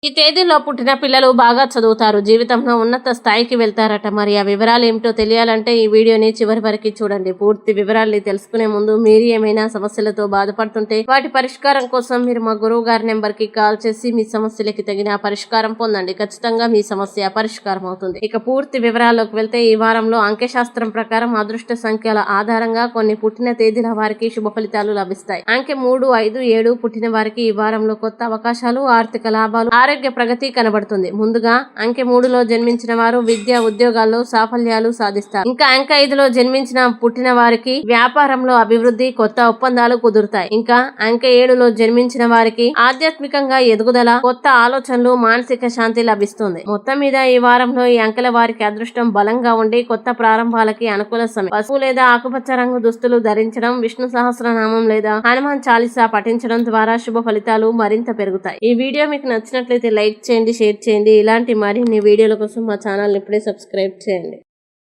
ఈ తేదీలో పుట్టిన పిల్లలు బాగా చదువుతారు, జీవితంలో ఉన్నత స్థాయికి వెళ్తారట. మరి ఆ వివరాలు ఏమిటో తెలియాలంటే ఈ వీడియోని చివరి వరకు చూడండి. పూర్తి వివరాల్ని తెలుసుకునే ముందు మీరు ఏమైనా సమస్యలతో బాధపడుతుంటే వాటి పరిష్కారం కోసం మీరు మా గురువు గారి నెంబర్ కి కాల్ చేసి మీ సమస్యలకి తగిన పరిష్కారం పొందండి. ఖచ్చితంగా మీ సమస్య పరిష్కారం అవుతుంది. ఇక పూర్తి వివరాల్లోకి వెళ్తే ఈ వారంలో అంకెశాస్త్రం ప్రకారం అదృష్ట సంఖ్యల ఆధారంగా కొన్ని పుట్టిన తేదీల వారికి శుభ ఫలితాలు లభిస్తాయి. అంకె 3, 5, 7 పుట్టిన వారికి ఈ వారంలో కొత్త అవకాశాలు, ఆర్థిక లాభాలు, ఆరోగ్య ప్రగతి కనబడుతుంది. ముందుగా అంకె 3లో జన్మించిన వారు విద్య, ఉద్యోగాల్లో సాఫల్యాలు సాధిస్తారు. ఇంకా అంకె 5లో జన్మించిన పుట్టిన వారికి వ్యాపారంలో అభివృద్ధి, కొత్త ఒప్పందాలు కుదురుతాయి. ఇంకా అంకె 7లో జన్మించిన వారికి ఆధ్యాత్మికంగా ఎదుగుదల, కొత్త ఆలోచనలు, మానసిక శాంతి లభిస్తుంది. మొత్తం మీద ఈ వారంలో ఈ అంకెల వారికి అదృష్టం బలంగా ఉండి కొత్త ప్రారంభాలకి అనుకూల సమయం. పసుపు లేదా ఆకుపచ్చ రంగు దుస్తులు ధరించడం, విష్ణు సహస్రనామం లేదా హనుమాన్ చాలీసా పఠించడం ద్వారా శుభ ఫలితాలు మరింత పెరుగుతాయి. ఈ వీడియో మీకు నచ్చినట్లయితే లైక్ చేయండి, షేర్ చేయండి. ఇలాంటి మరిన్ని వీడియోల కోసం మా ఛానల్ ఇప్పుడే సబ్స్క్రైబ్ చేయండి.